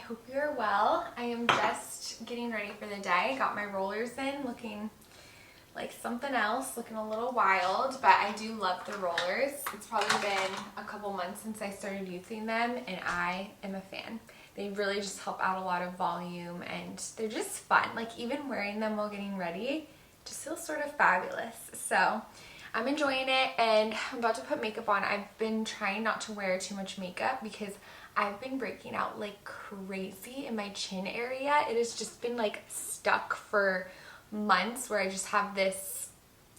hope you are well. I am just getting ready for the day. Got my rollers in, looking like something else, looking a little wild, but I do love the rollers. It's probably been a couple months since I started using them, and I am a fan. They really just help out a lot of volume, and they're just fun. Like, even wearing them while getting ready just feels sort of fabulous. So I'm enjoying it, and I'm about to put makeup on. I've been trying not to wear too much makeup because I've been breaking out like crazy in my chin area. It has just been like stuck for months where I just have this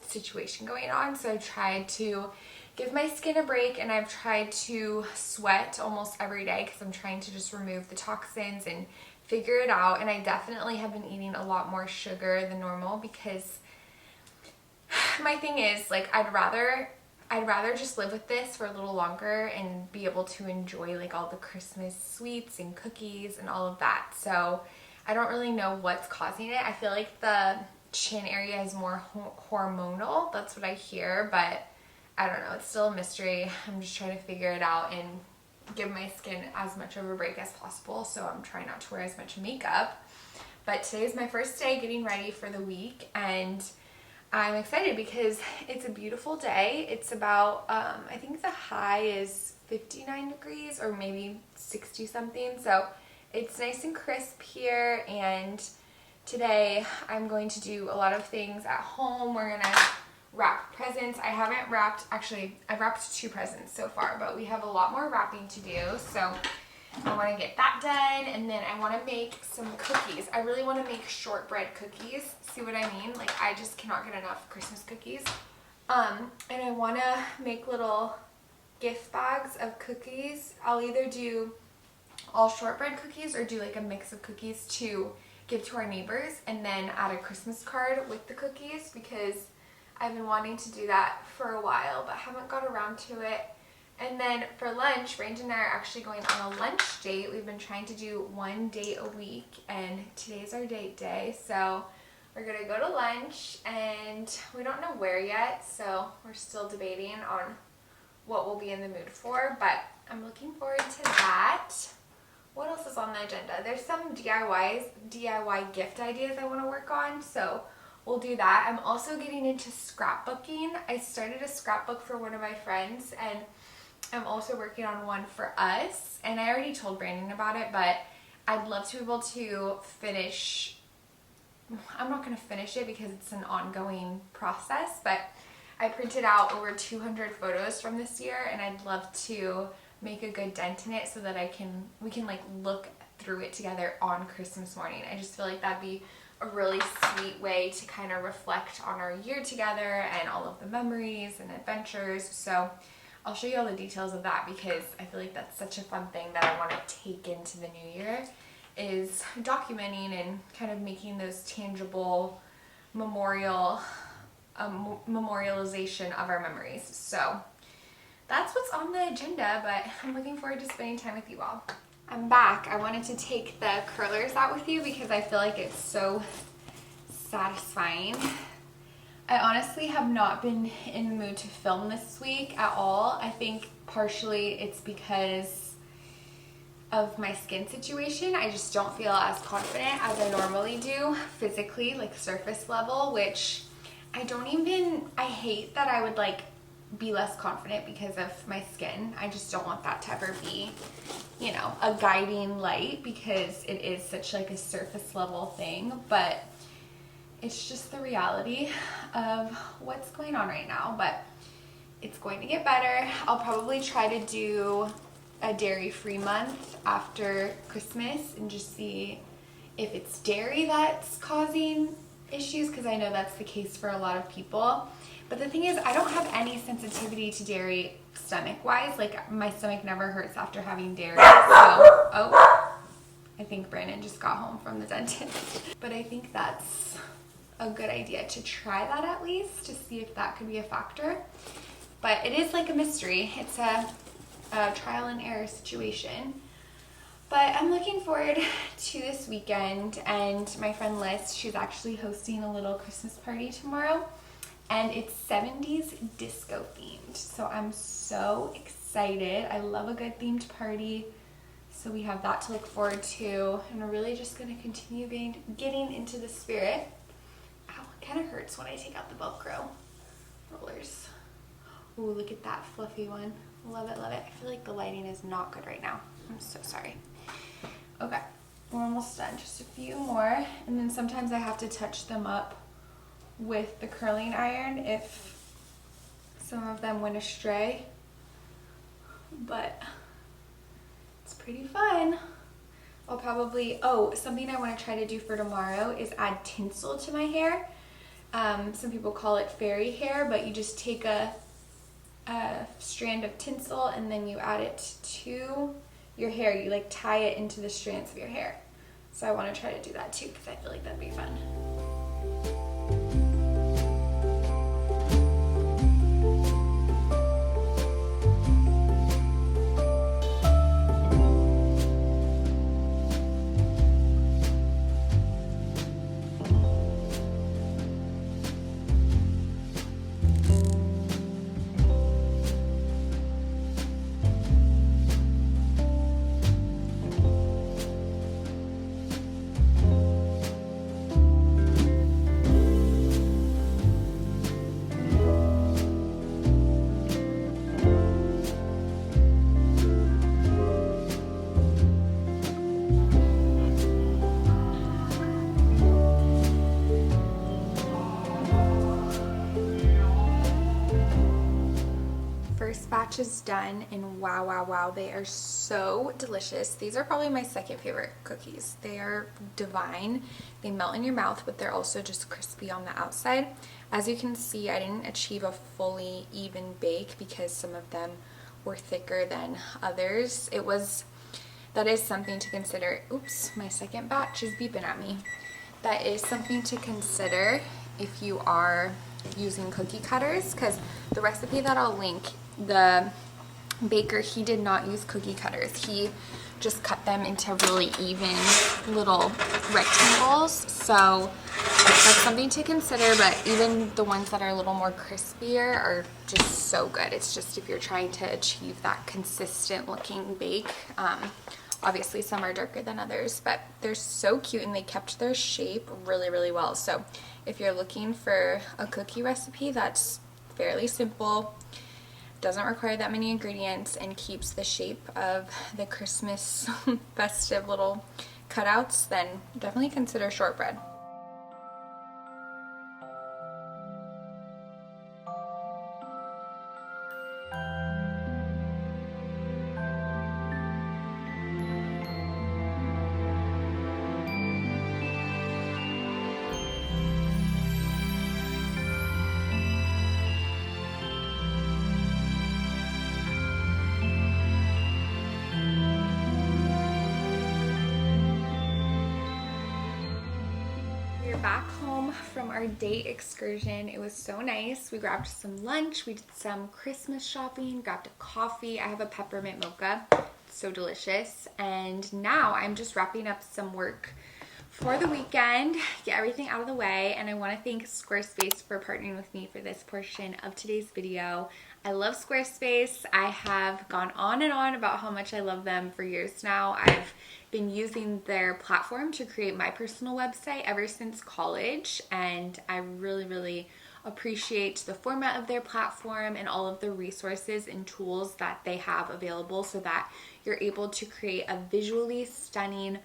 situation going on. So I've tried to give my skin a break, and I've tried to sweat almost every day because I'm trying to just remove the toxins and figure it out. And I definitely have been eating a lot more sugar than normal because my thing is, like, I'd rather just live with this for a little longer and be able to enjoy like all the Christmas sweets and cookies and all of that. So I don't really know what's causing it. I feel like the chin area is more hormonal. That's what I hear, but I don't know. It's still a mystery. I'm just trying to figure it out and give my skin as much of a break as possible. So I'm trying not to wear as much makeup. But today is my first day getting ready for the week, and I'm excited because it's a beautiful day. It's about, I think the high is 59 degrees or maybe 60 something. So it's nice and crisp here, and today I'm going to do a lot of things at home. We're going to wrap presents. I haven't wrapped, actually I've wrapped 2 presents so far, but we have a lot more wrapping to do. So I want to get that done, and then I want to make some cookies. I really want to make shortbread cookies. See what I mean? Like, I just cannot get enough Christmas cookies. And I want to make little gift bags of cookies. I'll either do all shortbread cookies or do like a mix of cookies to give to our neighbors, and then add a Christmas card with the cookies, because I've been wanting to do that for a while but haven't got around to it. And then for lunch, Brandon and I are actually going on a lunch date. We've been trying to do 1 date a week, and today's our date day. So we're gonna go to lunch, and we don't know where yet, so we're still debating on what we'll be in the mood for, but I'm looking forward to that. What else is on the agenda? There's some DIY gift ideas I want to work on, so we'll do that. I'm also getting into scrapbooking. I started a scrapbook for one of my friends, and I'm also working on one for us, and I already told Brandon about it, but I'd love to be able to finish. I'm not going to finish it because it's an ongoing process, but I printed out over 200 photos from this year, and I'd love to make a good dent in it so that we can like look through it together on Christmas morning. I just feel like that'd be a really sweet way to kind of reflect on our year together and all of the memories and adventures. So I'll show you all the details of that, because I feel like that's such a fun thing that I want to take into the new year, is documenting and kind of making those tangible memorialization of our memories. So that's what's on the agenda, but I'm looking forward to spending time with you all. I'm back. I wanted to take the curlers out with you because I feel like it's so satisfying. I honestly have not been in the mood to film this week at all. I think partially it's because of my skin situation. I just don't feel as confident as I normally do physically, like surface level, which I hate that I would like be less confident because of my skin. I just don't want that to ever be, you know, a guiding light, because it is such like a surface level thing, but it's just the reality of what's going on right now. But it's going to get better. I'll probably try to do a dairy-free month after Christmas and just see if it's dairy that's causing issues, because I know that's the case for a lot of people. But the thing is, I don't have any sensitivity to dairy stomach-wise. Like, my stomach never hurts after having dairy. So, oh, I think Brandon just got home from the dentist. But I think that's a good idea to try that at least, to see if that could be a factor. But it is like a mystery. It's a trial and error situation. But I'm looking forward to this weekend, and my friend Liz, she's actually hosting a little Christmas party tomorrow, and it's 70s disco themed. So I'm so excited. I love a good themed party. So we have that to look forward to, and we're really just going to continue getting into the spirit. Ow, it kind of hurts when I take out the Velcro rollers. Ooh, look at that fluffy one. Love it, love it. I feel like the lighting is not good right now. I'm so sorry. Okay, we're almost done. Just a few more, and then sometimes I have to touch them up with the curling iron if some of them went astray, but it's pretty fun. I'll probably, oh, something I want to try to do for tomorrow is add tinsel to my hair. Some people call it fairy hair, but you just take a strand of tinsel and then you add it to your hair. You like tie it into the strands of your hair. So I want to try to do that too because I feel like that'd be fun. First batch is done, and wow, wow, wow, they are so delicious. These are probably my second favorite cookies. They are divine. They melt in your mouth, but they're also just crispy on the outside. As you can see, I didn't achieve a fully even bake because some of them were thicker than others. That is something to consider. Oops, my second batch is beeping at me. That is something to consider if you are using cookie cutters, because the recipe that I'll link, the baker, he did not use cookie cutters. He just cut them into really even little rectangles. So that's something to consider, but even the ones that are a little more crispier are just so good. It's just if you're trying to achieve that consistent looking bake. Obviously some are darker than others, but they're so cute and they kept their shape really, really well. So if you're looking for a cookie recipe that's fairly simple, doesn't require that many ingredients, and keeps the shape of the Christmas festive little cutouts, then definitely consider shortbread. Back home from our date excursion. It was so nice. We grabbed some lunch, we did some Christmas shopping, grabbed a coffee. I have a peppermint mocha, it's so delicious. And now I'm just wrapping up some work for the weekend, get everything out of the way. And I want to thank Squarespace for partnering with me for this portion of today's video. I love Squarespace. I have gone on and on about how much I love them for years now. I've been using their platform to create my personal website ever since college, and I really, really appreciate the format of their platform and all of the resources and tools that they have available so that you're able to create a visually stunning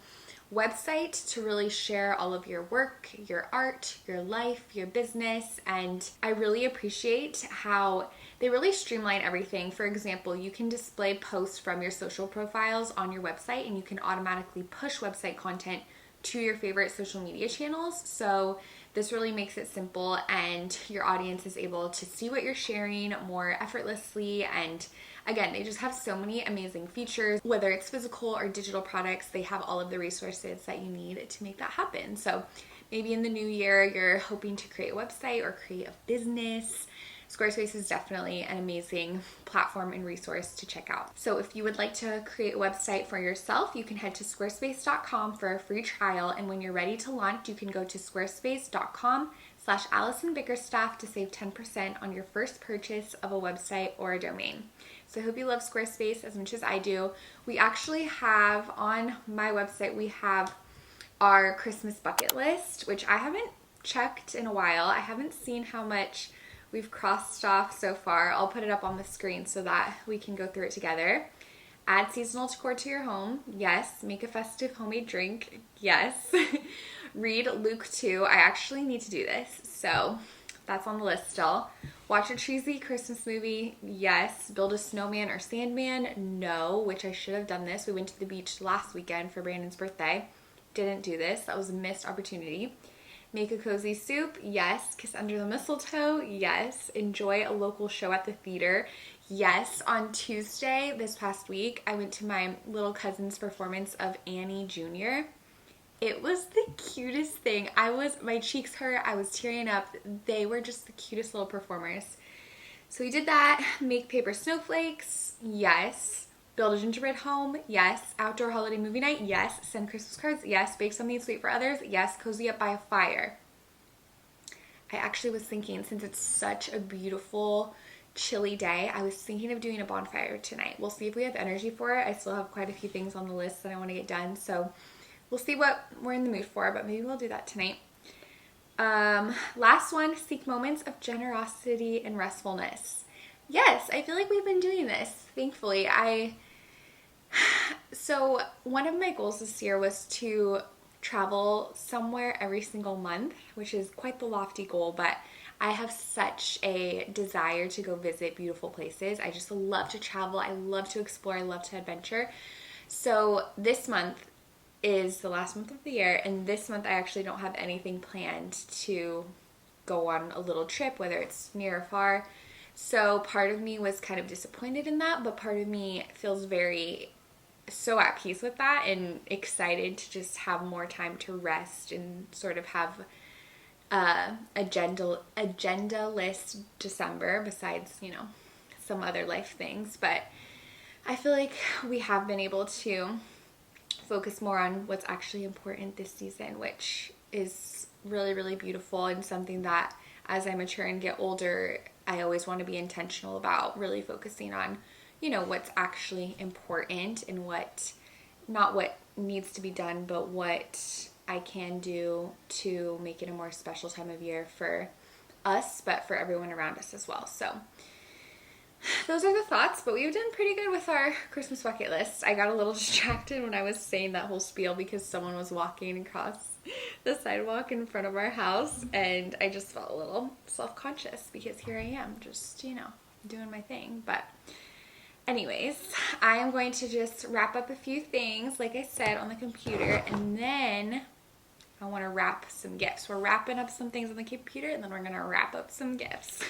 website to really share all of your work, your art, your life, your business. And I really appreciate how they really streamline everything. For example, you can display posts from your social profiles on your website, and you can automatically push website content to your favorite social media channels. So this really makes it simple, and your audience is able to see what you're sharing more effortlessly. And again, they just have so many amazing features. Whether it's physical or digital products, they have all of the resources that you need to make that happen. So maybe in the new year, you're hoping to create a website or create a business. Squarespace is definitely an amazing platform and resource to check out. So if you would like to create a website for yourself, you can head to squarespace.com for a free trial. And when you're ready to launch, you can go to squarespace.com /AllisonBickerstaff to save 10% on your first purchase of a website or a domain. So I hope you love Squarespace as much as I do. We actually have on my website, we have our Christmas bucket list, which I haven't checked in a while. I haven't seen how much we've crossed off so far. I'll put it up on the screen so that we can go through it together. Add seasonal decor to your home. Yes. Make a festive homemade drink. Yes. Read Luke 2. I actually need to do this, so that's on the list still. Watch a cheesy Christmas movie. Yes. Build a snowman or sandman. No, which I should have done this. We went to the beach last weekend for Brandon's birthday. Didn't do this. That was a missed opportunity. Make a cozy soup. Yes. Kiss under the mistletoe. Yes. Enjoy a local show at the theater. Yes. On Tuesday this past week, I went to my little cousin's performance of Annie Jr. It was the cutest thing. My cheeks hurt. I was tearing up. They were just the cutest little performers. So we did that. Make paper snowflakes. Yes. Build a gingerbread home. Yes. Outdoor holiday movie night. Yes. Send Christmas cards. Yes. Bake something sweet for others. Yes. Cozy up by a fire. I actually was thinking, since it's such a beautiful, chilly day, I was thinking of doing a bonfire tonight. We'll see if we have energy for it. I still have quite a few things on the list that I want to get done, so we'll see what we're in the mood for, but maybe we'll do that tonight. Last one, seek moments of generosity and restfulness. Yes, I feel like we've been doing this, thankfully. So one of my goals this year was to travel somewhere every single month, which is quite the lofty goal, but I have such a desire to go visit beautiful places. I just love to travel. I love to explore. I love to adventure. So this month is the last month of the year, and this month I actually don't have anything planned to go on a little trip, whether it's near or far. So part of me was kind of disappointed in that, but part of me feels so at peace with that and excited to just have more time to rest and sort of have agenda list December, besides, some other life things. But I feel like we have been able to focus more on what's actually important this season, which is really, really beautiful, and something that as I mature and get older, I always want to be intentional about really focusing on, what's actually important and not what needs to be done, but what I can do to make it a more special time of year for us, but for everyone around us as well. So those are the thoughts, but we've done pretty good with our Christmas bucket list. I got a little distracted when I was saying that whole spiel because someone was walking across the sidewalk in front of our house, and I just felt a little self-conscious because here I am just, doing my thing. But anyways, I am going to just wrap up a few things, like I said, on the computer, and then I want to wrap some gifts. We're wrapping up some things on the computer, and then we're going to wrap up some gifts.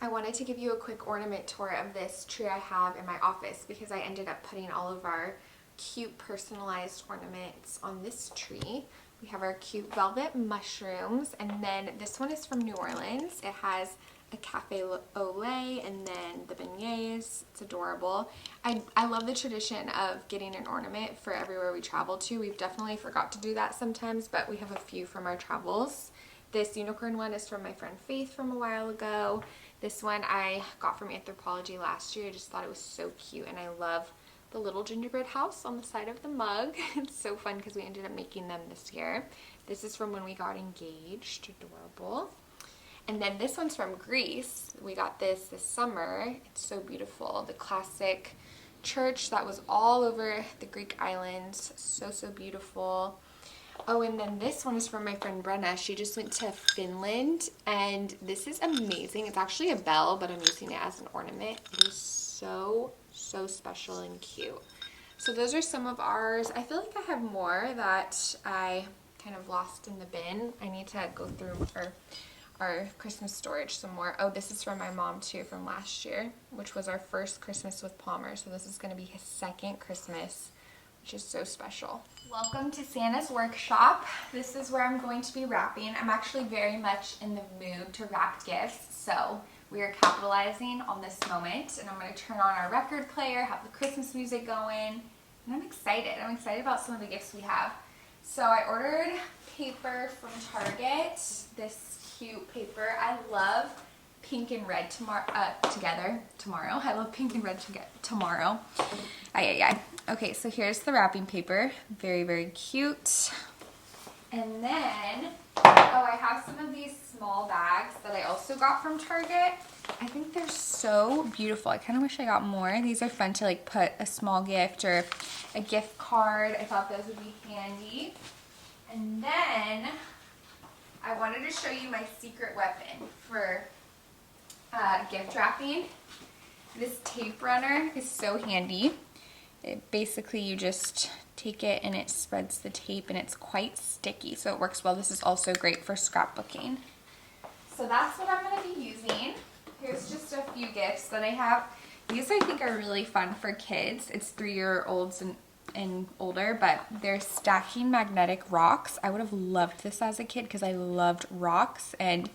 I wanted to give you a quick ornament tour of this tree I have in my office because I ended up putting all of our cute personalized ornaments on this tree. We have our cute velvet mushrooms, and then this one is from New Orleans. It has a cafe au lait and then the beignets. It's adorable. I love the tradition of getting an ornament for everywhere we travel to. We've definitely forgot to do that sometimes, but we have a few from our travels. This unicorn one is from my friend Faith from a while ago. This one I got from Anthropology last year. I just thought it was so cute, and I love the little gingerbread house on the side of the mug. It's so fun because we ended up making them this year. This is from when we got engaged. Adorable. And then this one's from Greece. We got this summer. It's so beautiful. The classic church that was all over the Greek islands. So, so beautiful. Oh, and then this one is from my friend Brenna. She just went to Finland, and this is amazing. It's actually a bell, but I'm using it as an ornament. It is so, so special and cute. So those are some of ours. I feel like I have more that I kind of lost in the bin. I need to go through our Christmas storage some more. Oh, this is from my mom too, from last year, which was our first Christmas with Palmer. So this is going to be his second Christmas, which is so special. Welcome to Santa's workshop. This is where I'm going to be wrapping. I'm actually very much in the mood to wrap gifts, so we are capitalizing on this moment, and I'm going to turn on our record player, have the Christmas music going, and I'm excited. I'm excited about some of the gifts we have. So I ordered paper from Target. This cute paper. I love pink and red together tomorrow. I love pink and red tomorrow. Okay, so here's the wrapping paper. Very, very cute. And then, oh, I have some of these small bags that I also got from Target. I think they're so beautiful. I kind of wish I got more. These are fun to like put a small gift or a gift card. I thought those would be handy. And then I wanted to show you my secret weapon for gift wrapping. This tape runner is so handy. Basically, you just take it and it spreads the tape, and it's quite sticky, so it works well. This is also great for scrapbooking. So that's what I'm going to be using. Here's just a few gifts that I have. These I think are really fun for kids. It's 3-year-olds and older, but they're stacking magnetic rocks. I would have loved this as a kid because I loved rocks, and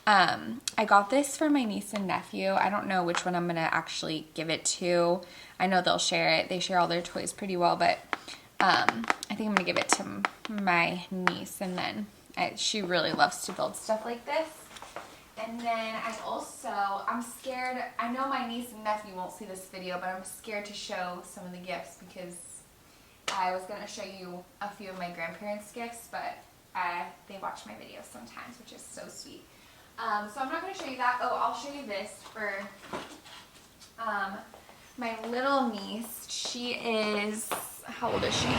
I got this for my niece and nephew. I don't know which one I'm going to actually give it to. I know they'll share it. They share all their toys pretty well, but I think I'm going to give it to my niece, and then she really loves to build stuff like this. And then I'm scared. I know my niece and nephew won't see this video, but I'm scared to show some of the gifts because I was going to show you a few of my grandparents' gifts, but they watch my videos sometimes, which is so sweet. So I'm not going to show you that. Oh, I'll show you this for my little niece. She is, how old is she?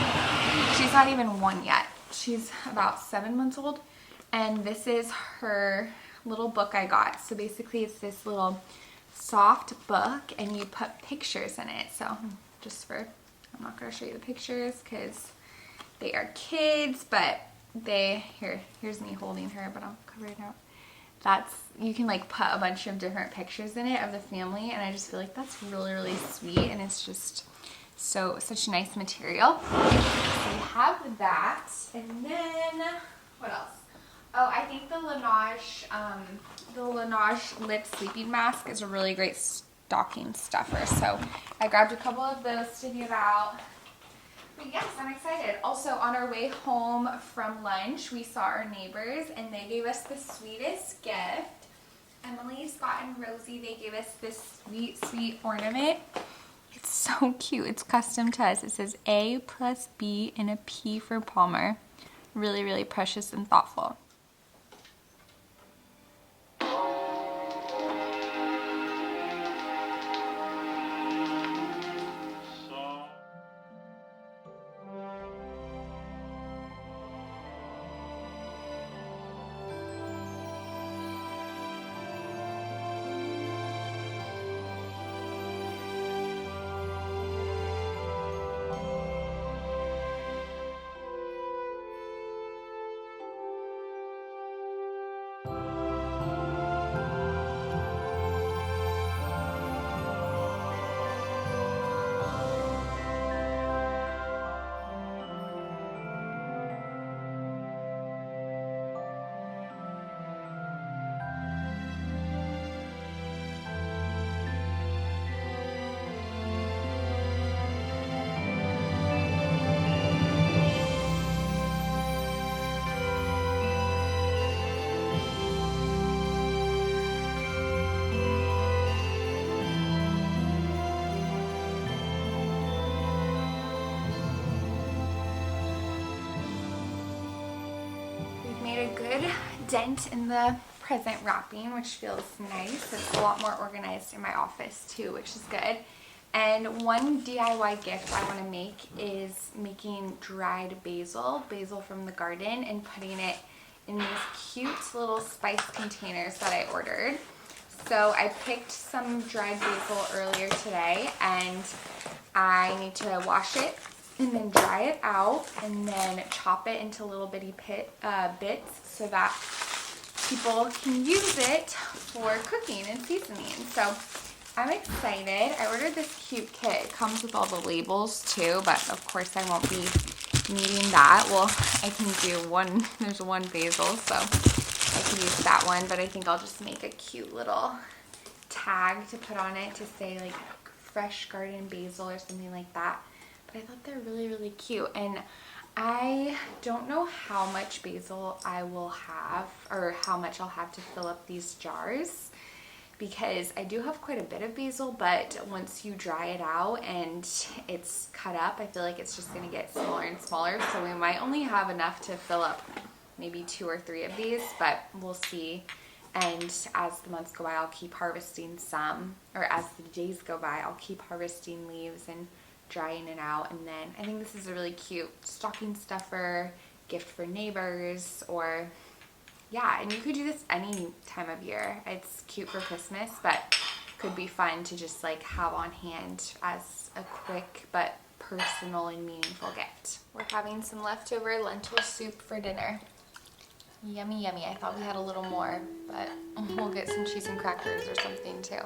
She's not even 1 yet. She's about 7 months old. And this is her little book I got. So basically it's this little soft book and you put pictures in it. So I'm not going to show you the pictures because they are kids, but here's me holding her, but I'll cover it out. You can like put a bunch of different pictures in it of the family, and I just feel like that's really, really sweet, and it's just such nice material. So we have that, and then what else? Oh, I think the Laneige lip sleeping mask is a really great stocking stuffer. So I grabbed a couple of those to give out. But yes, I'm excited. Also, on our way home from lunch, we saw our neighbors, and they gave us the sweetest gift. Emily, Scott, and Rosie, they gave us this sweet, sweet ornament. It's so cute. It's custom to us. It says A+B and a P for Palmer. Really, really precious and thoughtful. Made a good dent in the present wrapping, which feels nice. It's a lot more organized in my office too, which is good. And one DIY gift I want to make is making dried basil from the garden, and putting it in these cute little spice containers that I ordered. So I picked some dried basil earlier today, and I need to wash it and then dry it out, and then chop it into little bitty bits so that people can use it for cooking and seasoning. So I'm excited. I ordered this cute kit. It comes with all the labels too, but of course I won't be needing that. Well, I can do one, there's one basil, so I can use that one, but I think I'll just make a cute little tag to put on it to say like fresh garden basil or something like that. I thought they're really, really cute, and I don't know how much basil I will have or how much I'll have to fill up these jars because I do have quite a bit of basil, but once you dry it out and it's cut up, I feel like it's just going to get smaller and smaller. So we might only have enough to fill up maybe 2 or 3 of these, but we'll see. And as the months go by, I'll keep harvesting some, or as the days go by, I'll keep harvesting leaves and drying it out. And then I think this is a really cute stocking stuffer, gift for neighbors, or yeah, and you could do this any time of year. It's cute for Christmas, but could be fun to just like have on hand as a quick but personal and meaningful gift. We're having some leftover lentil soup for dinner. Yummy, yummy. I thought we had a little more, but we'll get some cheese and crackers or something too.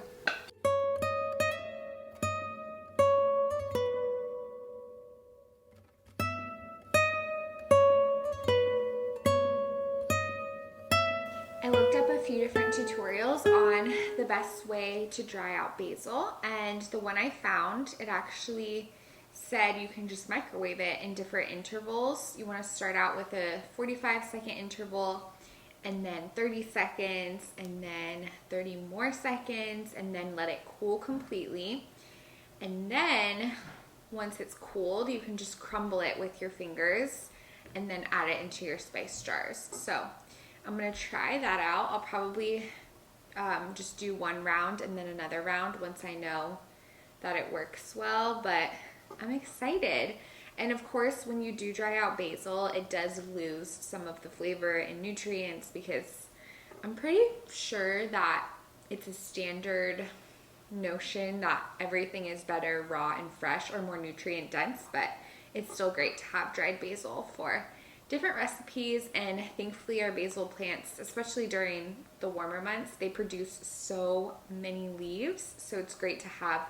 I looked up a few different tutorials on the best way to dry out basil, and the one I found, it actually said you can just microwave it in different intervals. You want to start out with a 45-second interval, and then 30 seconds, and then 30 more seconds, and then let it cool completely. And then once it's cooled, you can just crumble it with your fingers and then add it into your spice jars. So I'm gonna try that out. I'll probably just do one round and then another round once I know that it works well, but I'm excited. And of course, when you do dry out basil, it does lose some of the flavor and nutrients because I'm pretty sure that it's a standard notion that everything is better raw and fresh or more nutrient dense, but it's still great to have dried basil for different recipes. And thankfully our basil plants, especially during the warmer months, they produce so many leaves, so it's great to have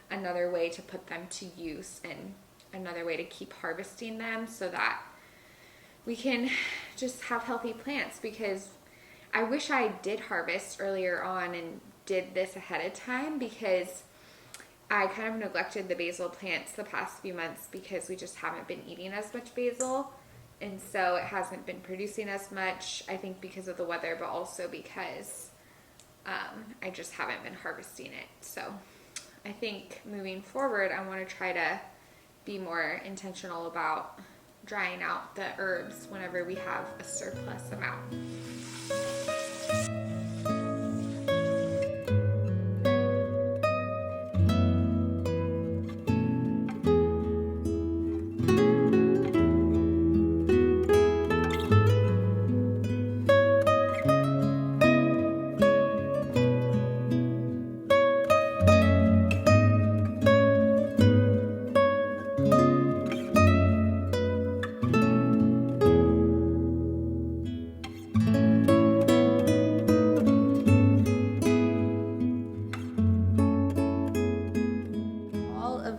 another way to put them to use and another way to keep harvesting them so that we can just have healthy plants. Because I wish I did harvest earlier on and did this ahead of time, because I kind of neglected the basil plants the past few months because we just haven't been eating as much basil, and so it hasn't been producing as much, I think because of the weather, but also because I just haven't been harvesting it. So I think moving forward, I want to try to be more intentional about drying out the herbs whenever we have a surplus amount.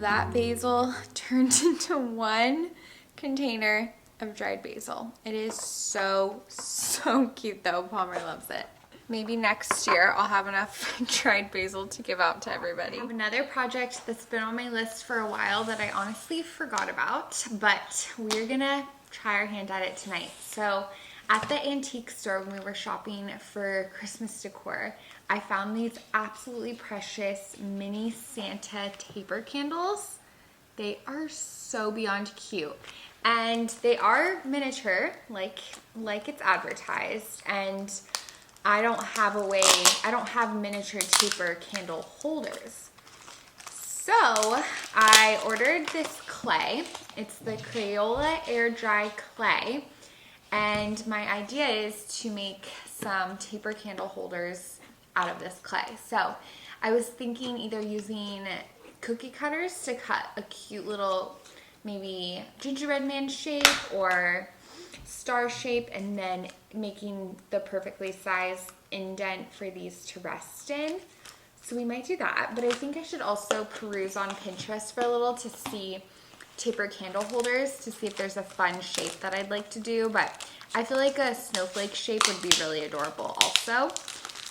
That basil turned into one container of dried basil. It is so cute though. Palmer loves it. Maybe next year I'll have enough dried basil to give out to everybody. I have another project that's been on my list for a while that I honestly forgot about, but we're gonna try our hand at it tonight. So at the antique store when we were shopping for Christmas decor, I found these absolutely precious mini Santa taper candles. They are so beyond cute. And they are miniature, like it's advertised. And I don't have miniature taper candle holders. So I ordered this clay. It's the Crayola Air Dry Clay. And my idea is to make some taper candle holders out of this clay. So I was thinking either using cookie cutters to cut a cute little maybe gingerbread man shape or star shape, and then making the perfectly sized indent for these to rest in. So we might do that, but I think I should also peruse on Pinterest for a little to see taper candle holders, to see if there's a fun shape that I'd like to do. But I feel like a snowflake shape would be really adorable also.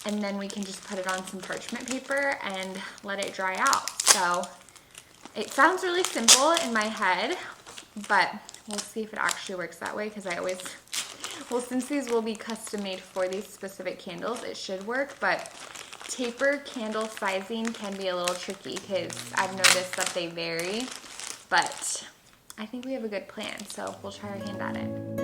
And then we can just put it on some parchment paper and let it dry out. So it sounds really simple in my head, but we'll see if it actually works that way, because I always, well, since these will be custom made for these specific candles, it should work, but taper candle sizing can be a little tricky because I've noticed that they vary, but I think we have a good plan, so we'll try our hand at it.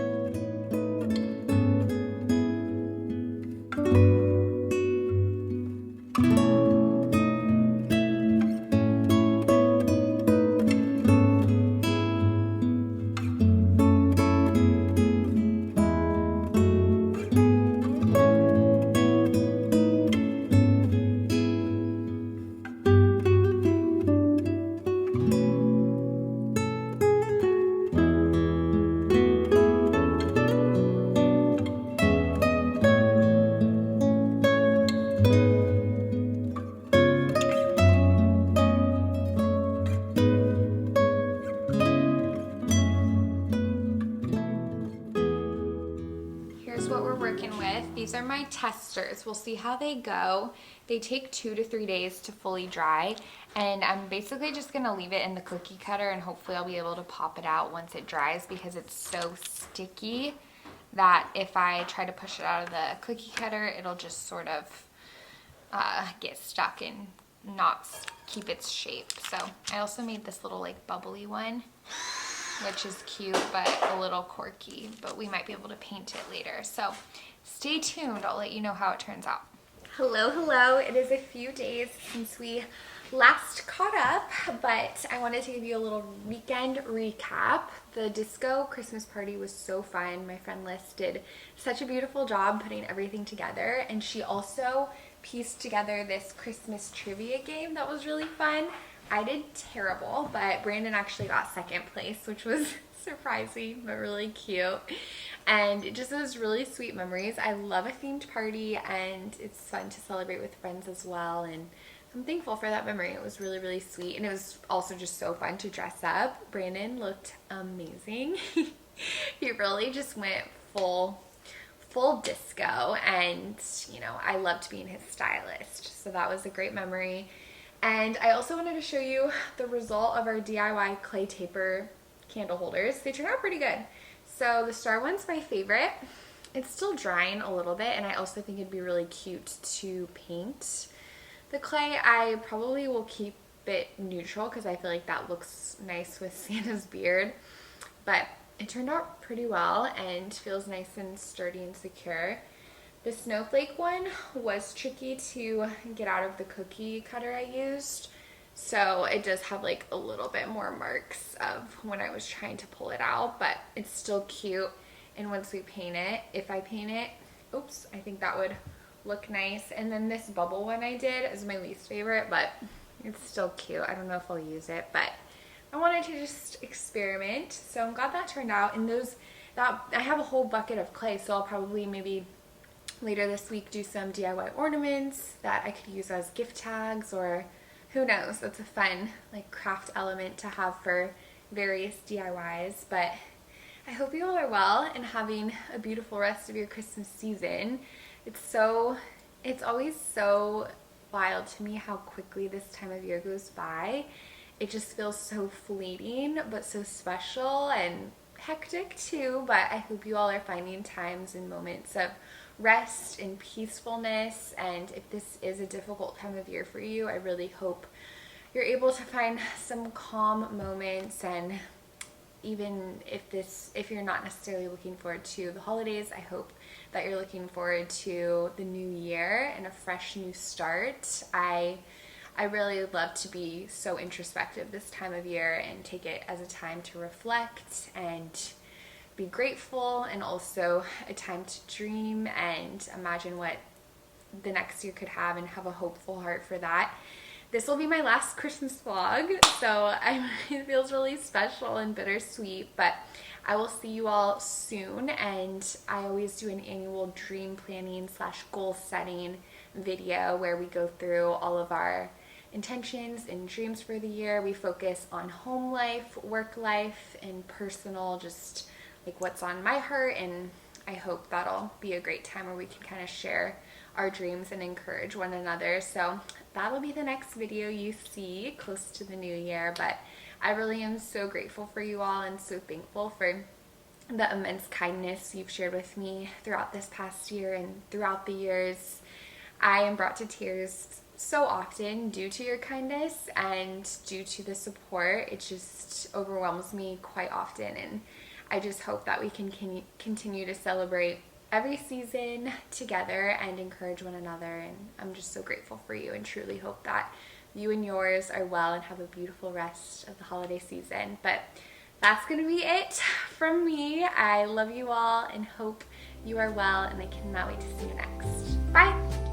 Here's what we're working with. These are my testers. We'll see how they go. They take 2 to 3 days to fully dry, and I'm basically just gonna leave it in the cookie cutter, and hopefully I'll be able to pop it out once it dries, because it's so sticky that if I try to push it out of the cookie cutter, it'll just sort of get stuck and not keep its shape. So I also made this little like bubbly one, which is cute but a little quirky, but we might be able to paint it later. So stay tuned, I'll let you know how it turns out. Hello, hello. It is a few days since we last caught up, but I wanted to give you a little weekend recap. The disco Christmas party was so fun. My friend Liz did such a beautiful job putting everything together, and she also pieced together this Christmas trivia game that was really fun. I did terrible, but Brandon actually got second place, which was surprising but really cute, and it just was really sweet memories. I love a themed party, and it's fun to celebrate with friends as well, and I'm thankful for that memory. It was really, really sweet, and it was also just so fun to dress up. Brandon looked amazing. He really just went full disco, and you know, I loved being his stylist, so that was a great memory. And I also wanted to show you the result of our DIY clay taper candle holders. They turned out pretty good. So the star one's my favorite. It's still drying a little bit, and I also think it'd be really cute to paint. The clay, I probably will keep it neutral because I feel like that looks nice with Santa's beard. But it turned out pretty well and feels nice and sturdy and secure. The snowflake one was tricky to get out of the cookie cutter I used, so it does have like a little bit more marks of when I was trying to pull it out, but it's still cute. And once we paint it, if I paint it, oops, I think that would look nice. And then this bubble one I did is my least favorite, but it's still cute. I don't know if I'll use it, but I wanted to just experiment, so I'm glad that turned out. And I have a whole bucket of clay, so I'll probably maybe later this week do some DIY ornaments that I could use as gift tags, or who knows, that's a fun like craft element to have for various DIYs. But I hope you all are well and having a beautiful rest of your Christmas season. It's always so wild to me how quickly this time of year goes by. It just feels so fleeting but so special, and hectic too, but I hope you all are finding times and moments of rest and peacefulness. And if this is a difficult time of year for you, I really hope you're able to find some calm moments. And even if you're not necessarily looking forward to the holidays, I hope that you're looking forward to the new year and a fresh new start. I really love to be so introspective this time of year and take it as a time to reflect and be grateful, and also a time to dream and imagine what the next year could have, and have a hopeful heart for that. This will be my last Christmas vlog, so it feels really special and bittersweet, but I will see you all soon. And I always do an annual dream planning / goal setting video where we go through all of our intentions and dreams for the year. We focus on home life, work life, and personal, just like what's on my heart, and I hope that'll be a great time where we can kind of share our dreams and encourage one another. So that'll be the next video you see close to the new year, but I really am so grateful for you all and so thankful for the immense kindness you've shared with me throughout this past year and throughout the years. I am brought to tears so often due to your kindness and due to the support. It just overwhelms me quite often, and I just hope that we can continue to celebrate every season together and encourage one another. And I'm just so grateful for you and truly hope that you and yours are well and have a beautiful rest of the holiday season. But that's gonna be it from me. I love you all and hope you are well, and I cannot wait to see you next. Bye!